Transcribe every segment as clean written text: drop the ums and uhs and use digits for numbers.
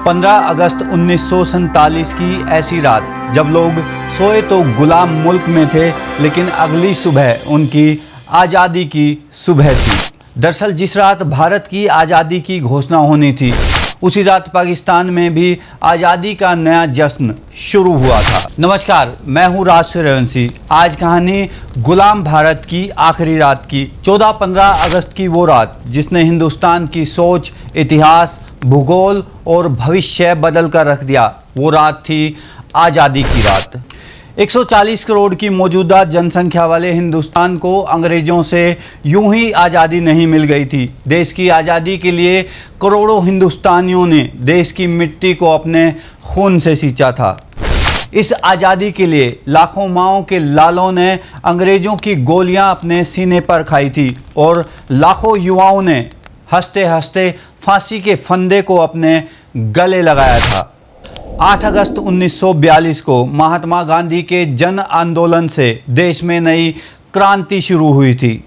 15 अगस्त 1947 की ऐसी रात जब लोग सोए तो गुलाम मुल्क में थे, लेकिन अगली सुबह उनकी आज़ादी की सुबह थी। दरअसल जिस रात भारत की आज़ादी की घोषणा होनी थी, उसी रात पाकिस्तान में भी आज़ादी का नया जश्न शुरू हुआ था। नमस्कार, मैं हूँ राज सूर्यवंशी। आज कहानी गुलाम भारत की आखिरी रात की। 14-15 अगस्त की वो रात जिसने हिंदुस्तान की सोच, इतिहास, भूगोल और भविष्य बदल कर रख दिया। वो रात थी आज़ादी की रात। 140 करोड़ की मौजूदा जनसंख्या वाले हिंदुस्तान को अंग्रेज़ों से यूं ही आज़ादी नहीं मिल गई थी। देश की आज़ादी के लिए करोड़ों हिंदुस्तानियों ने देश की मिट्टी को अपने खून से सींचा था। इस आज़ादी के लिए लाखों माओं के लालों ने अंग्रेज़ों की गोलियां अपने सीने पर खाई थी और लाखों युवाओं ने हंसते हंसते फांसी के फंदे को अपने गले लगाया था। 8 अगस्त 1942 को महात्मा गांधी के जन आंदोलन से देश में नई क्रांति शुरू हुई थी।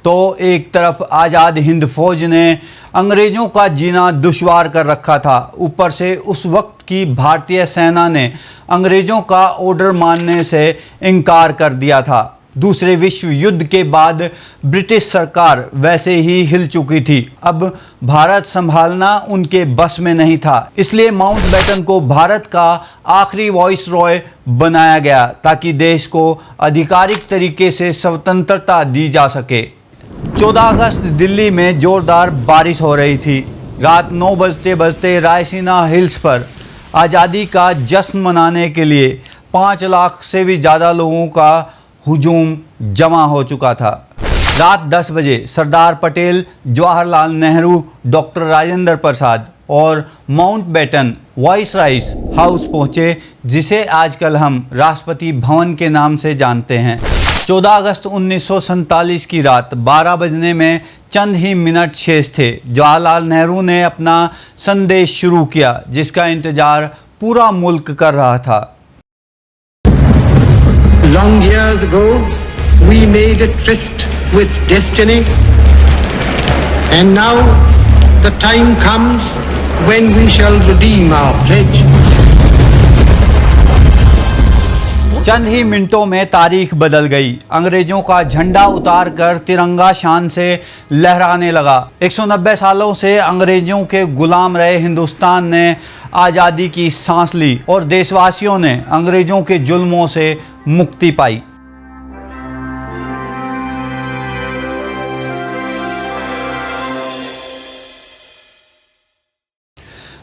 तो एक तरफ आज़ाद हिंद फौज ने अंग्रेज़ों का जीना दुश्वार कर रखा था, ऊपर से उस वक्त की भारतीय सेना ने अंग्रेज़ों का ऑर्डर मानने से इनकार कर दिया था। दूसरे विश्व युद्ध के बाद ब्रिटिश सरकार वैसे ही हिल चुकी थी। अब भारत संभालना उनके बस में नहीं था, इसलिए माउंटबेटन को भारत का आखिरी वॉइस रॉय बनाया गया ताकि देश को आधिकारिक तरीके से स्वतंत्रता दी जा सके। 14 अगस्त दिल्ली में जोरदार बारिश हो रही थी। रात 9 बजते बजते रायसीना हिल्स पर आज़ादी का जश्न मनाने के लिए 5 लाख से भी ज़्यादा लोगों का हुजूम जमा हो चुका था। रात 10 बजे सरदार पटेल, जवाहरलाल नेहरू, डॉक्टर राजेंद्र प्रसाद और माउंटबेटन वाइसराय हाउस पहुंचे, जिसे आजकल हम राष्ट्रपति भवन के नाम से जानते हैं। 14 अगस्त 1947 की रात 12 बजने में चंद ही मिनट शेष थे। जवाहरलाल नेहरू ने अपना संदेश शुरू किया, जिसका इंतजार पूरा मुल्क कर रहा था। Long years ago, we made a tryst with destiny, and now the time comes when we shall redeem our pledge. चंद ही मिनटों में तारीख बदल गई। अंग्रेजों का झंडा उतार कर तिरंगा शान से लहराने लगा। 190 सालों से अंग्रेजों के गुलाम रहे हिंदुस्तान ने आज़ादी की सांस ली और देशवासियों ने अंग्रेजों के जुल्मों से मुक्ति पाई।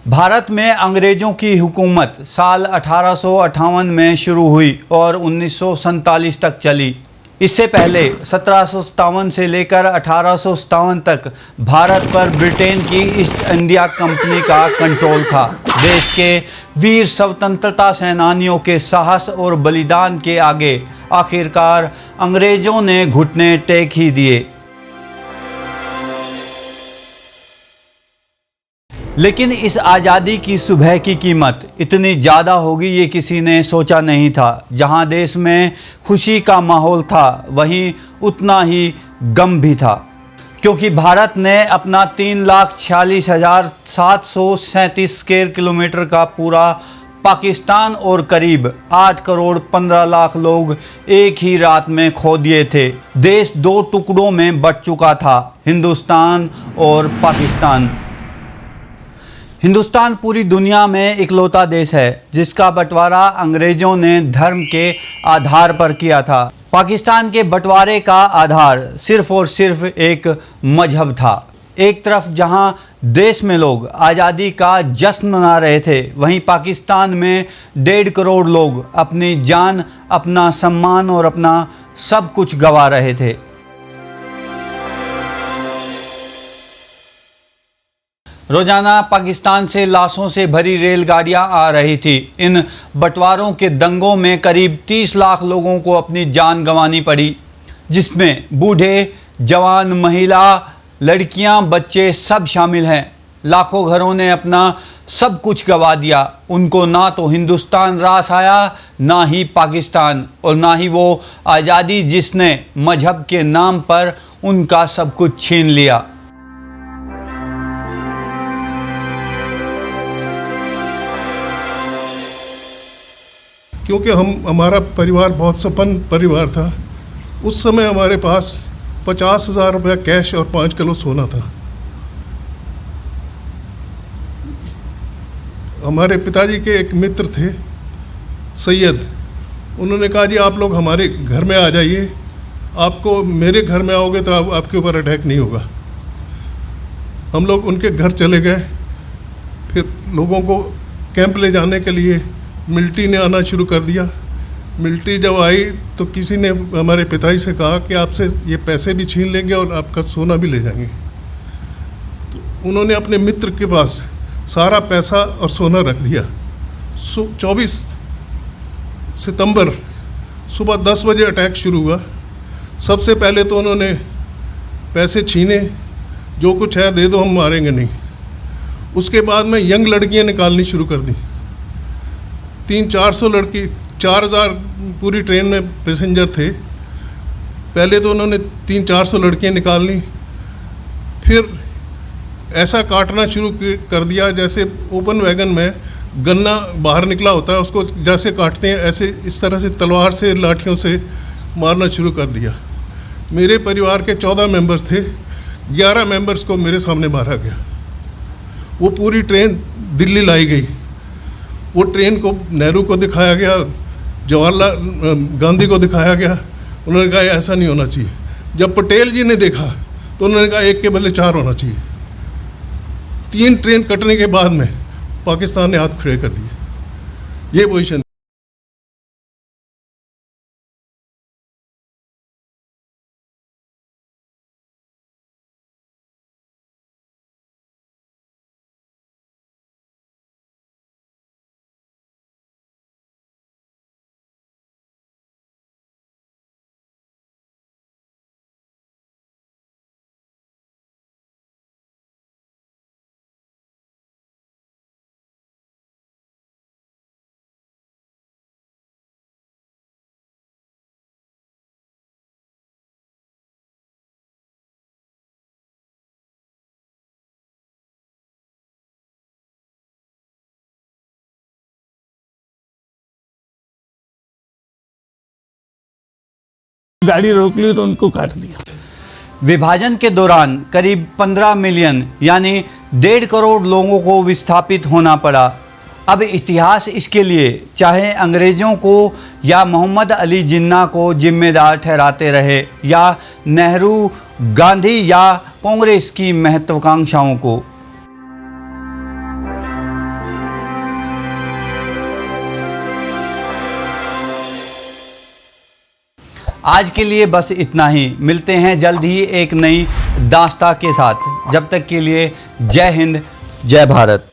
भारत में अंग्रेज़ों की हुकूमत साल 1858 में शुरू हुई और 1947 तक चली। इससे पहले 1757 से लेकर 1857 तक भारत पर ब्रिटेन की ईस्ट इंडिया कंपनी का कंट्रोल था। देश के वीर स्वतंत्रता सेनानियों के साहस और बलिदान के आगे आखिरकार अंग्रेज़ों ने घुटने टेक ही दिए। लेकिन इस आज़ादी की सुबह की कीमत इतनी ज़्यादा होगी ये किसी ने सोचा नहीं था। जहां देश में खुशी का माहौल था, वहीं उतना ही गम भी था, क्योंकि भारत ने अपना 3,46,737 स्क्वायर किलोमीटर का पूरा पाकिस्तान और करीब 8 करोड़ 15 लाख लोग एक ही रात में खो दिए थे। देश 2 टुकड़ों में बंट चुका था, हिंदुस्तान और पाकिस्तान। हिंदुस्तान पूरी दुनिया में इकलौता देश है जिसका बंटवारा अंग्रेज़ों ने धर्म के आधार पर किया था। पाकिस्तान के बंटवारे का आधार सिर्फ और सिर्फ एक मजहब था। एक तरफ जहां देश में लोग आज़ादी का जश्न मना रहे थे, वहीं पाकिस्तान में 1.5 करोड़ लोग अपनी जान, अपना सम्मान और अपना सब कुछ गंवा रहे थे। रोजाना पाकिस्तान से लाशों से भरी रेलगाड़ियां आ रही थी। इन बंटवारों के दंगों में करीब 30 लाख लोगों को अपनी जान गंवानी पड़ी, जिसमें बूढ़े, जवान, महिला, लड़कियां, बच्चे सब शामिल हैं। लाखों घरों ने अपना सब कुछ गंवा दिया। उनको ना तो हिंदुस्तान रास आया, ना ही पाकिस्तान, और ना ही वो आज़ादी जिसने मजहब के नाम पर उनका सब कुछ छीन लिया। क्योंकि हमारा परिवार बहुत संपन्न परिवार था। उस समय हमारे पास 50,000 रुपया कैश और 5 किलो सोना था। हमारे पिताजी के एक मित्र थे सैयद, उन्होंने कहा जी आप लोग हमारे घर में आ जाइए, आपको मेरे घर में आओगे तो आपके ऊपर अटैक नहीं होगा। हम लोग उनके घर चले गए। फिर लोगों को कैंप ले जाने के लिए मिलिट्री ने आना शुरू कर दिया। मिलिट्री जब आई तो किसी ने हमारे पिताजी से कहा कि आपसे ये पैसे भी छीन लेंगे और आपका सोना भी ले जाएंगे। तो उन्होंने अपने मित्र के पास सारा पैसा और सोना रख दिया। 24 सितंबर सुबह 10 बजे अटैक शुरू हुआ। सबसे पहले तो उन्होंने पैसे छीने, जो कुछ है दे दो, हम मारेंगे नहीं। उसके बाद में यंग लड़कियां निकालनी शुरू कर दी। 300-400 लड़की, 4000 पूरी ट्रेन में पैसेंजर थे। पहले तो उन्होंने 300-400 लड़कियां निकालनी, फिर ऐसा काटना शुरू कर दिया जैसे ओपन वैगन में गन्ना बाहर निकला होता है, उसको जैसे काटते हैं ऐसे इस तरह से तलवार से, लाठियों से मारना शुरू कर दिया। मेरे परिवार के 14 मेंबर्स थे, 11 मेंबर्स को मेरे सामने मारा गया। वो पूरी ट्रेन दिल्ली लाई गई। वो ट्रेन को नेहरू को दिखाया गया, जवाहरलाल गांधी को दिखाया गया। उन्होंने कहा ऐसा नहीं होना चाहिए। जब पटेल जी ने देखा तो उन्होंने कहा 1 के बदले 4 होना चाहिए। 3 ट्रेन कटने के बाद में पाकिस्तान ने हाथ खड़े कर दिए। ये पोजीशन। गाड़ी रोक ली तो उनको काट दिया। विभाजन के दौरान करीब 15 मिलियन यानी 1.5 करोड़ लोगों को विस्थापित होना पड़ा। अब इतिहास इसके लिए चाहे अंग्रेज़ों को या मोहम्मद अली जिन्ना को जिम्मेदार ठहराते रहे या नेहरू, गांधी या कांग्रेस की महत्वाकांक्षाओं को। आज के लिए बस इतना ही। मिलते हैं जल्द ही एक नई दास्तां के साथ। जब तक के लिए जय हिंद, जय भारत।